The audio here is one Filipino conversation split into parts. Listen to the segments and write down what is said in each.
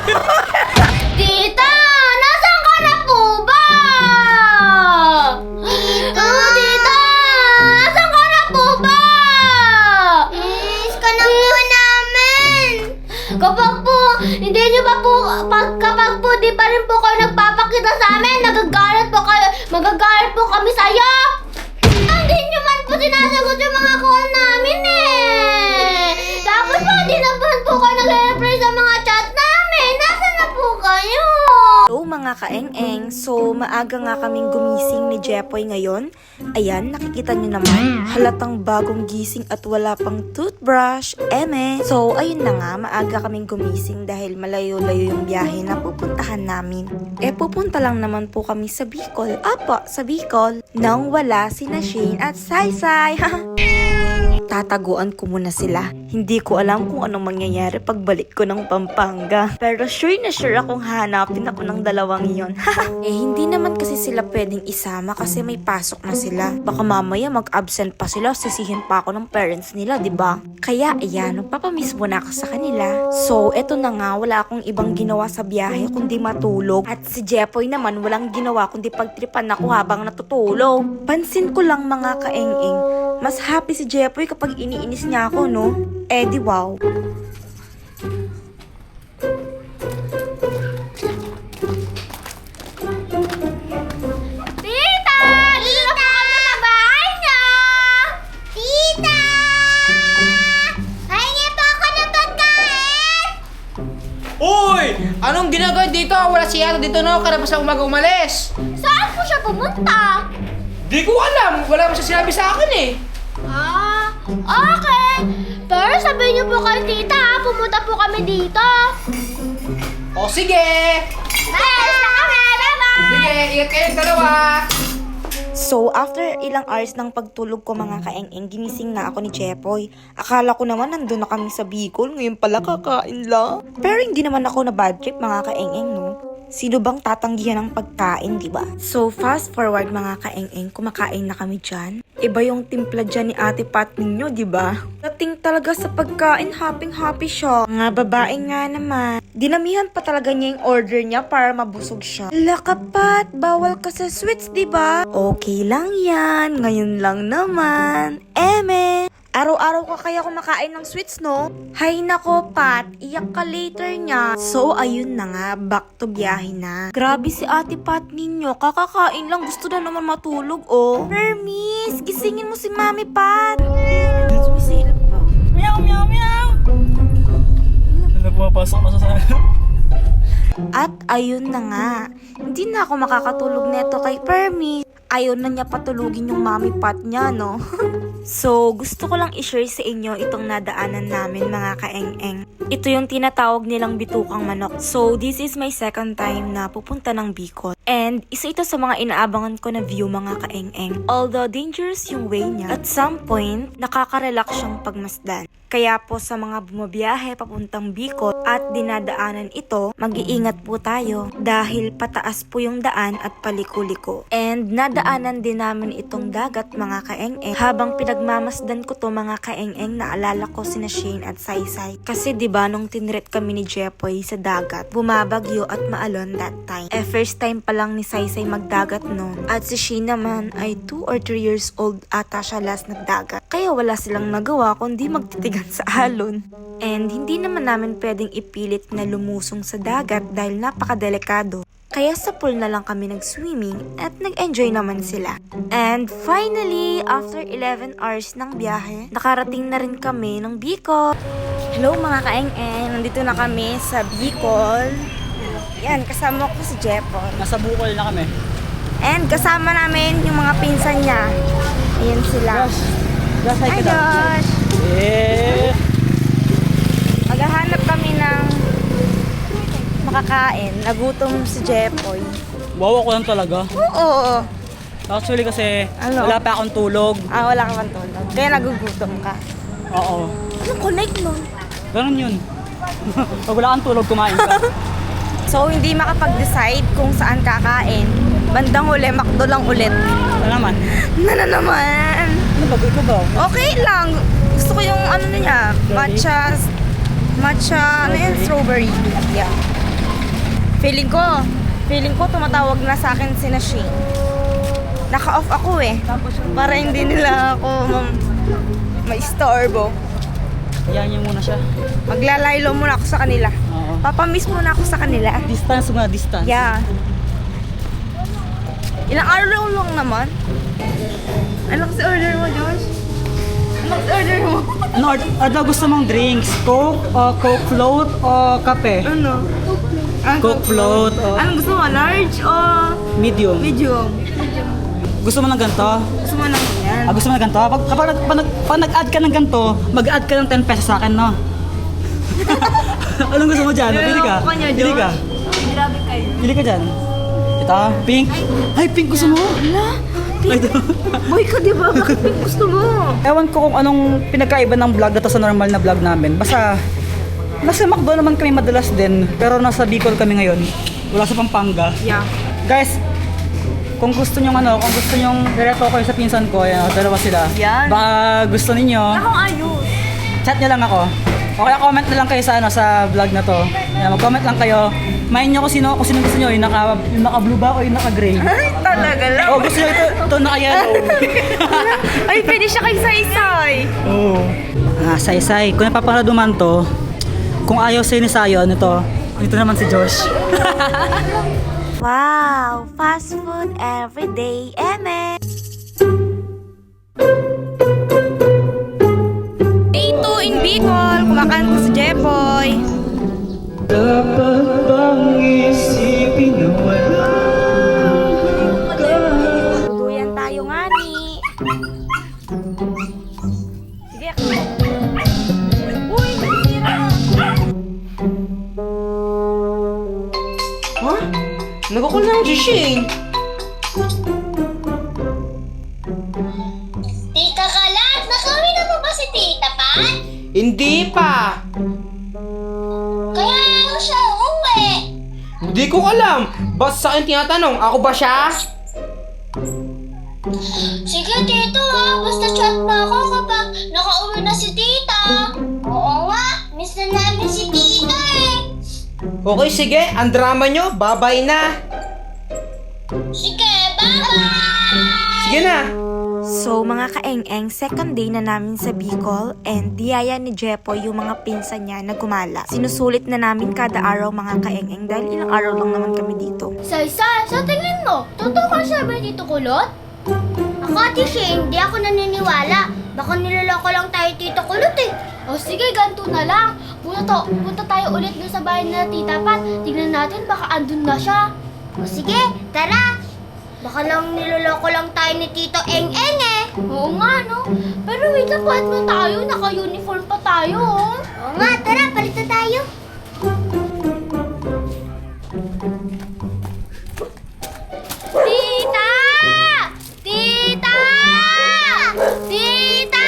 Tita! Nasaan ka na po ba? Tita! Tita! Nasaan ka na po ba? Miss ka na po namin. Kapag po, hindi nyo pa po, kapag po di pa rin po kayo nagpapakita sa amin, magagalit po kami sa'yo. Hindi nyo man po sinasagot yung mga call namin eh. Tapos po, di naman po kayo nag-reply sa mga chat namin. Nasaan na po kayo? So mga kaeng-eng, so maaga nga kaming gumising ni Jepoy ngayon. Ayan, nakikita niyo naman, halatang bagong gising at wala pang toothbrush, eme. So ayun na nga, maaga kaming gumising dahil malayo-layo yung biyahe na pupuntahan namin. Pupunta lang naman po kami sa Bicol. Apo, sa Bicol. Nang wala sina Shane at Saysay. Tataguan ko muna sila. Hindi ko alam kung anong mangyayari pagbalik ko ng Pampanga. Pero sure na sure akong hanapin ako ng dalawang yon. Hindi naman kasi sila pwedeng isama kasi may pasok na sila. Baka mamaya mag-absent pa sila, sisihin pa ako ng parents nila, di ba? Kaya ayan, magpapamiss muna ako sa kanila. So, eto na nga, wala akong ibang ginawa sa biyahe kundi matulog. At si Jepoy naman walang ginawa kundi pagtripan ako habang natutulog. Pansin ko lang mga kaeng-eng, mas happy si Jepoy kapag iniinis niya ako, no? Di wow. Tita! Dito na po kami sa bahay niyo! Tita! Hahingi po ako ng pagkain! Uy! Anong ginagawa dito? Wala si Ate dito, no? Karapos sa umaga umalis. Saan po siya pumunta? Di ko alam. Wala mo siya sinabi sa akin eh. Okay. Pero sabihin niyo po kay tita, pumunta po kami dito. O sige! Bye! Na kami! Bye-bye! Sige, ingat kayong dalawa. So, after ilang hours ng pagtulog ko mga kaeng-eng, ginising na ako ni Jepoy. Akala ko naman nandun na kami sa Bicol, ngayon pala kakain lang. Pero hindi naman ako na bad trip mga kaeng-eng, no? Sino bang tatanggihan ng pagkain, di ba? So, fast forward mga kaeng-eng, kumakain na kami dyan. Iba yung timpla dyan ni Ate Pat ninyo, di ba? Dating talaga sa pagkain, happy siya. Nga babae nga naman. Dinamihan pa talaga niya yung order niya para mabusog siya. Lakapat, bawal ka sa sweets, di ba? Okay lang yan, ngayon lang naman. Eme! Araw-araw ka kaya kumakain ng sweets, no? Hay nako, Pat. Iyak ka later niya. So, ayun na nga. Back to biyahe na. Grabe si Ate Pat ninyo. Kakakain lang. Gusto na naman matulog, oh. Hermes, gisingin mo si Mami Pat. Sumisilip pa. Meow, meow, meow. Ano pumapasok na sa At ayun na nga. Hindi na ako makakatulog neto kay Hermes. Ayaw na niya patulugin yung Mami Pat niya, no? So, gusto ko lang i-share sa inyo itong nadaanan namin mga kaeng-eng. Ito yung tinatawag nilang bitukang manok. So, this is my second time na pupunta ng Bicol. And isa ito sa mga inaabangan ko na view mga kaeng-eng. Although dangerous yung way niya, at some point, nakaka-relax siyang pagmasdan. Kaya po sa mga bumabiyahe papuntang Bicol at dinadaanan ito, mag-iingat po tayo dahil pataas po yung daan at paliko-liko. And nadaanan din namin itong dagat mga kaeng-eng. Habang pinagmamasdan ko to mga kaeng-eng, naalala ko sina Shane at Saysay. Kasi diba nung tinret kami ni Jepoy sa dagat, bumabagyo at maalon that time. First time pa lang ni Saysay magdagat noon. At si Shane naman ay 2 or 3 years old ata siya last nagdagat. Kaya wala silang nagawa kundi magtitigan sa alon. And hindi naman namin pwedeng ipilit na lumusong sa dagat dahil napakadelikado. Kaya sa pool na lang kami nag-swimming at nag-enjoy naman sila. And finally, after 11 hours ng biyahe, nakarating na rin kami ng Bicol. Hello mga kaeng-eng, nandito na kami sa Bicol. Yan, kasama ko si Jepoy. Nasa Bukol na kami. And kasama namin yung mga pinsan niya. Ayan sila. Josh, Hi Josh! Eh. Maghahanap kami ng makakain. Nagutom si Jepoy. Wow, ako lang talaga. Oo. Actually kasi Ano? wala pa akong tulog. Wala ka pang tulog. Kaya nagugutom ka. Oo. Anong connect nun? Ganun yun. Pag wala kang tulog, kumain ka. So, hindi makapag-decide kung saan kakain. Bandang huli, McDo lang ulit. Ano naman? Na naman. Ano ba? Ikaw ba? Okay lang. Gusto ko yung ano na niya. Matcha, ano yan? Strawberry. Yeah. Feeling ko tumatawag na sa akin si Shane. Naka-off ako eh. Para hindi nila ako ma-istorbo. Hayaan niyo muna siya. Maglalaylo muna ako sa kanila. Oo. Papamiss muna ako sa kanila. Distance muna, distance. Yeah. Ilang araw lang naman. Ano kasi order mo, Josh? Ano kasi order mo? Ano gusto mong drinks? Coke, o Coke float, o kape? Ano? Coke float, o Anong gusto mo? Large o medium? medium? Gusto mo ng ganito? Gusto mo ng yan? Gusto mo ng ganito? Pag nag-add ka ng ganito, mag-add ka ng 10 pesos sa akin, no? Anong gusto mo dyan? Pili ka? Ako kanya, Pili ka? Grabe kayo. Pili ka dyan? Ito, pink. Ay, pink gusto mo? Hala? Ay, ito. Boy ka, di ba? Bakit pink gusto mo? Ewan ko kung anong pinagkaiba ng vlog na to sa normal na vlog namin. Basta, nasa McDo naman kami madalas din. Pero nasa Bicol kami ngayon. Wala sa Pampanga. Yeah. Guys, kung gusto nyong kung gusto nyong diretso ko sa pinsan ko, ayan, dalawa sila. Yan. Baka gusto ninyo, Akong ayos. chat nyo lang ako. O kaya comment na lang kayo sa sa vlog na to. Ayan, mag-comment lang kayo. Main nyo kung sino gusto nyo, yung naka-blue ba o yung naka-gray. Ay, talaga lang. O gusto nyo ito naka-yellow. Ay, pwede siya kay Saysay. Oo. Saysay, kung napapanood man to, kung ayaw sa'yo ni Sayon, ito naman si Josh. Wow, fast food every day, eme. Day 2 in Bicol, kumakain ko si Jepoy. Dapat bang isipin na wala? Duyan tayo nga ni. Sige. Uy, nasira. Ha? Nagkukul na si Shane. Tita Kalat, nakauwi na po ba si Tita Pat? Hindi pa. Kaya ano siya uuwi? Hindi ko alam. Basta sa akin tinatanong, ako ba siya? Sige, Tito ha. Basta chat mo ako kapag nakauwi na si Tita. Oo nga, miss na namin si Tita eh. Okay, sige. Ang drama nyo, bye-bye na. Sige, bye-bye! Sige na. So mga kaeng-eng, second day na namin sa Bicol and diyaya ni Jepoy yung mga pinsan niya na gumala. Sinusulit na namin kada araw mga kaeng-eng dahil ilang araw lang naman kami dito. Saysay, sa tingin mo, totoo ka siya ba dito kulot? Ako ati Shane, hindi ako naniniwala. Baka niloloko lang tayo Tito Kulot eh. O sige, ganito na lang. Punta tayo ulit dun sa bahay na Tita Pat. Tignan natin, baka andun na siya. O sige, tara. Baka lang niloloko lang tayo ni Tito Eng-Eng eh. Oo nga, no? Pero wait lang, paano na tayo? Naka-uniform pa tayo, oh. Oo nga, tara, palitan tayo. Tita! Tita! Tita!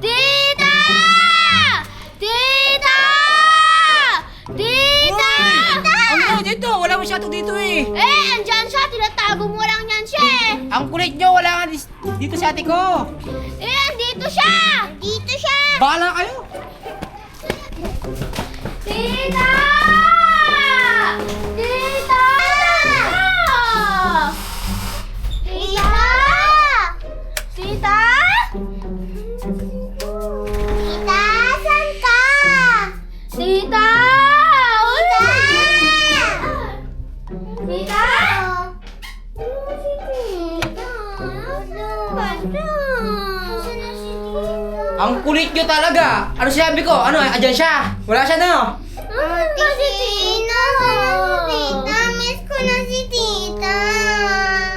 Tita! Tita! Tita! Ano dito? Wala masyado dito eh. Andyan siya. Tinatago mo lang yan siya eh. Ang kulit nyo, wala nga dito sa ate ko. Andito siya. Andito siya. Bahala kayo. Tita! Tita! Tita! Tita! Tita, saan ka? Tita! Tita! Ang kulit nyo talaga. Ano sinabi ko? Ano, andyan siya. Wala siya na. Si Tita! Tita, miss ko na si Tita.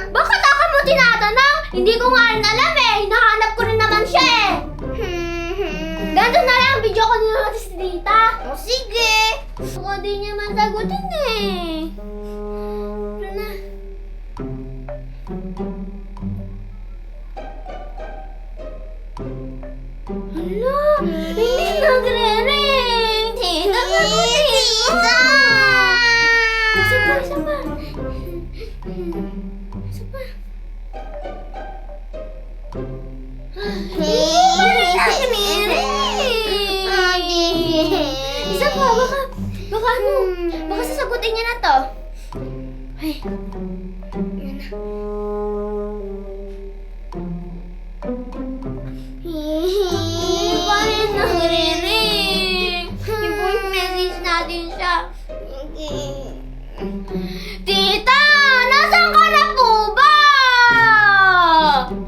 Bakit ako mo tinatanong? Hindi ko nga rin alam eh. Hinahanap ko rin naman siya eh. Ganito na lang, video ko nila natin si Tita. O sige. Ako din niya man sagutin eh. Ano na? Hala, hindi nagre-ring. Tita, sagutin mo. Isa pa, isa pa. Isa pa. Isa pa, baka Baka ano? Baka sasagutin niya na to. Ay. Yan na. Bakit nangriring? I-voice message natin siya. Tita! Nasaan ka na po ba?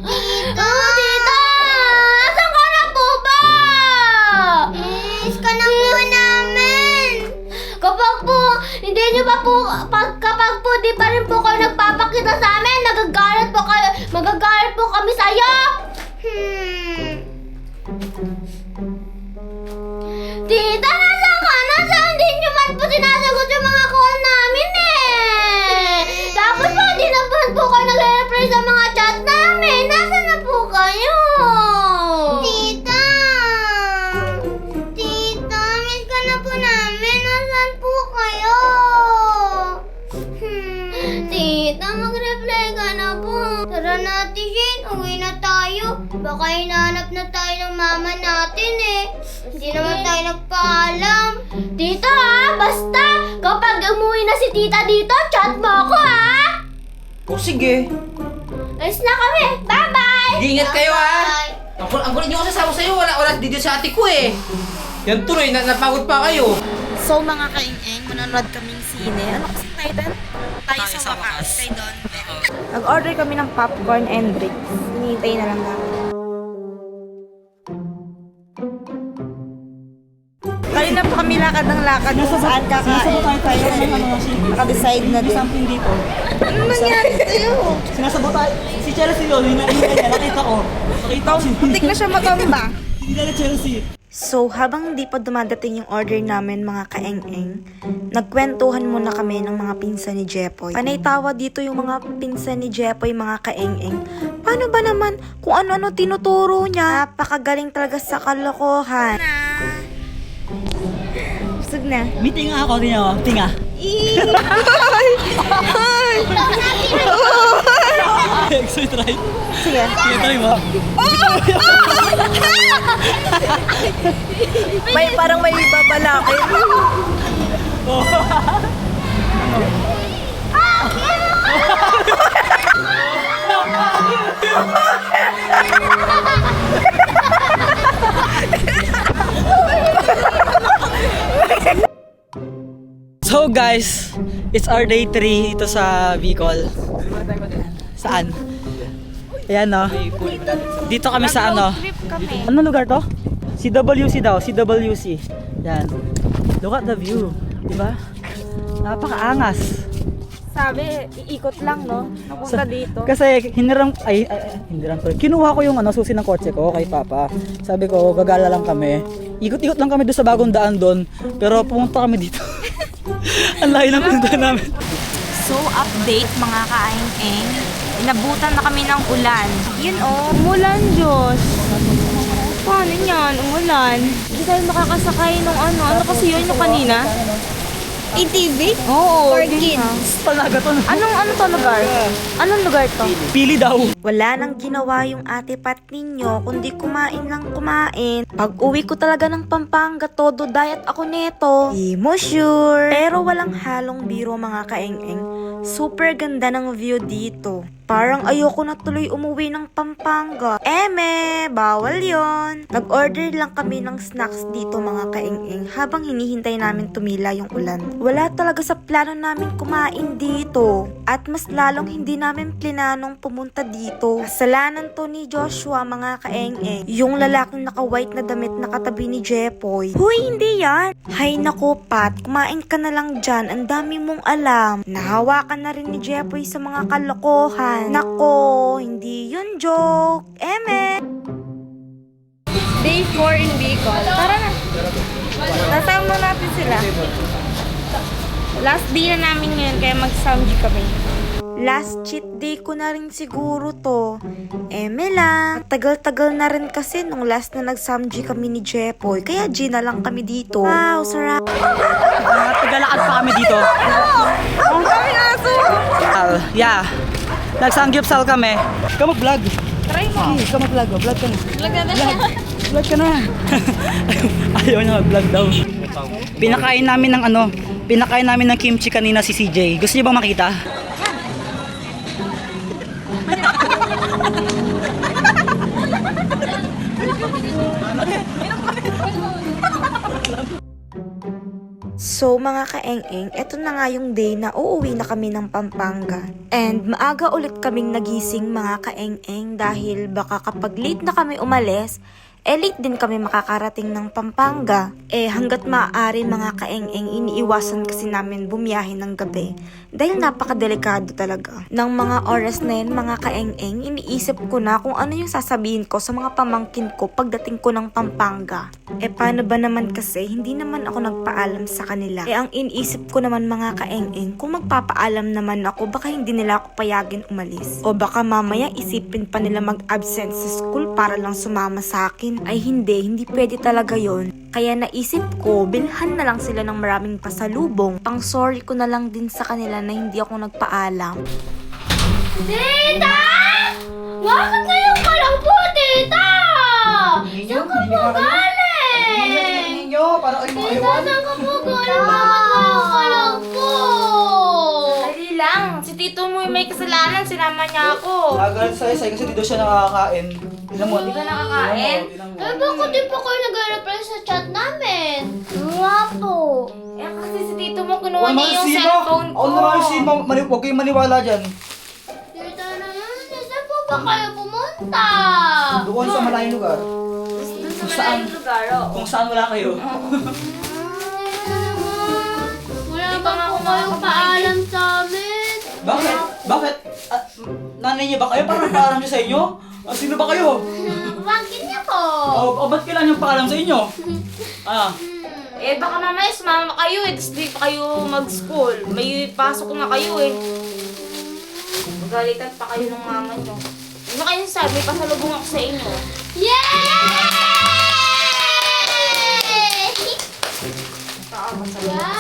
Tita! Tita! Nasaan ka na po ba? Miss ka na po namin. Kapag po, hindi niyo pa po, kapag po di pa rin po kayo nagpapakita sa amin, magagalit po kami sa'yo. Tita, nasaan ka? Nasaan? Hindi niyo man po sinasagot yung mga call namin eh. Tapos po, di naman po kayo nag-reply sa mga chat namin. Nasaan na po kayo? Tita! Tita, miss ka na po namin. Nasaan po kayo? Tita, mag-reply ka na po. Tara na, Shane. Uwi na tayo. Baka hinahanap na tayo ng mama natin eh. Hindi naman tayo nagpaalam. Tita basta kapag umuwi na si tita dito, chat mo ako O sige. Alis na kami. Bye-bye! Ingat kayo Bye. Ang kulit niyo kasi sama sa'yo. Wala dito sa ate ko eh. Yan tuloy, napagod pa kayo. So mga kaing-eng, manonood kaming sine. Ano kasi title? Tayo sa wakas. Kay Don Ben. Nag-order kami ng popcorn and drinks. Hinihintay na lang namin. Kanina pa kami lakad ng lakad kung saan kakain. Naka-decide na din. Something dito. Ano nangyari sa'yo? Sinasabot tayo. Si Chelsea yun, nakita ko. Nakita ko si Muntik na siya matomba. Hindi na Chelsea. So, habang hindi pa dumadating yung order namin mga kaeng-eng, nagkwentuhan muna kami ng mga pinsan ni Jepoy. Panay tawa dito yung mga pinsan ni Jepoy, mga kaeng-eng. Paano ba naman kung ano-ano tinuturo niya? Napakagaling talaga sa kalokohan. Busog na. Meeting ako, tingnan mo. Tinga. Excited try. Sige. Sige, try mo. Parang may babalakin. So guys, it's our day 3 dito sa Bicol. Saan? Ayan no. Dito kami sa ano? Ano lugar to? CWC daw, CWC. Yan. Look at the view. Diba? Napakaangas. Sabi, iikot lang, no? Napunta dito. Kasi hiniram ko. Kinuha ko yung susi ng kotse ko kay Papa. Sabi ko, gagala lang kami. Ikot-ikot lang kami doon sa bagong daan doon. Pero pumunta kami dito. Ang layo ng punta namin. So, update mga kaeng-eng. Inabutan na kami ng ulan. Yun oh, umulan, Diyos. Paano yan? Umulan. Hindi tayo makakasakay nung ano. Ano kasi yun yung kanina? ATV? Oo. For kids. Talaga to. Ano to lugar? Anong lugar to? Pili daw. Wala nang ginawa yung ate pat ninyo, kundi kumain lang kumain. Pag uwi ko talaga ng Pampanga, todo diet ako neto. Di mo sure. Pero walang halong biro mga kaeng-eng. Super ganda ng view dito. Parang ayoko na tuloy umuwi ng Pampanga. Bawal yon. Nag-order lang kami ng snacks dito mga kaeng-eng habang hinihintay namin tumila yung ulan. Wala talaga sa plano namin kumain dito. At mas lalong hindi namin plinanong pumunta dito. Kasalanan to ni Joshua mga kaeng-eng. Yung lalaking naka-white na damit na katabi ni Jepoy. Huy, hindi yan. Hay nako Pat, kumain ka na lang dyan. Ang dami mong alam. Nahawakan na rin ni Jepoy sa mga kalokohan. Nako, hindi yun joke. Day 4 in Bicol. Tara na. Nasama natin sila. Last day na namin ngayon, kaya mag-samji kami. Last cheat day ko na rin siguro to. Lang. Tagal-tagal na rin kasi nung last na nag-samji kami ni Jepoy. Kaya G na lang kami dito. Wow, sarap. Tagalakad pa kami dito. Ang kami aso. Yeah. Nagsanggipsal kami. Ikaw mag-vlog. Try mo. Ikaw mag-vlog. Vlog ka na. Vlog na. Vlog ka na. Ayaw niya mag-vlog daw. Pinakain namin ng kimchi kanina si CJ. Gusto niyo bang makita? So mga kaeng-eng, eto na nga yung day na uuwi na kami ng Pampanga. And maaga ulit kaming nagising mga kaeng-eng dahil baka kapag late na kami umalis, late din kami makakarating ng Pampanga. Hanggat maaari mga kaeng-eng, iniiwasan kasi namin bumiyahe ng gabi. Dahil napakadelikado talaga. Nang mga oras na yun mga kaeng-eng, iniisip ko na kung ano yung sasabihin ko sa mga pamangkin ko pagdating ko ng Pampanga. Paano ba naman kasi, hindi naman ako nagpaalam sa kanila. Ang iniisip ko naman mga kaeng-eng, kung magpapaalam naman ako, baka hindi nila ako payagin umalis. O baka mamaya isipin pa nila mag-absent sa school para lang sumama sa akin. Ay hindi pwede talaga yon. Kaya naisip ko, bilhan na lang sila ng maraming pasalubong. Pang sorry ko na lang din sa kanila na hindi ako nagpaalam. Tita! Bakit ngayon ka lang po, tita? Saan ka po galing? Ninyo, para kayo mga Tita, iwan. saan ka po galing? Bakit ka lang po? Dali lang, si Tito mo may kasalanan, sinama niya ako. Nagalit sa'yo kasi di daw siya nakakain. Tingnan mo. Hindi ka nakakain? Bakit di pa kayo nag-reply sa chat namin? Nga po. Kasi si Tito mo kinuha niya yung cellphone ko. Ako naman si Mo. Huwag kayong maniwala dyan. Tita naman, saan po ba kayo pumunta? Doon sa malayong lugar. Doon sa Kung saan? malayong lugar, oh. Kung saan wala kayo. Wala ba po kayong paalam sa amin? Bakit? Bakit? Nanay niya ba kayo? Parang paalam siya sa inyo? Sino ba kayo? Bakit niya po? Ba't kailangan yung paalam sa inyo? Baka mamaya sumama kayo tapos di pa kayo mag-school. May pasok nga kayo Magalitan pa kayo ng mama nyo. Ano kayo sabi? May pasalubong ako sa inyo. Yay! Pasalubong ako sa inyo. Wow!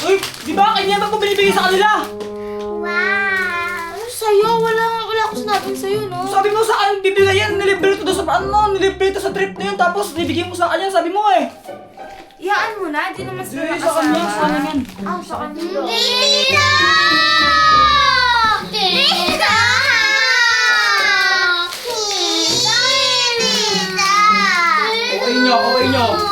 Uy! Di ba? Kanya ba ko binibigay sa kanila? Wow! Ano sa'yo? Wala akong sinabing sa'yo, no? Sabi mo sa akin, bibigay yan. Nilibre ito sa nilibre ito sa trip na yun. Tapos nibigay mo sa kanya. Sabi mo Iyaan mo na, hindi naman sila Hindi, sa kanya. Sa kanya yan. Sa kanila. Tita! Tita! Tita! Okay nyo.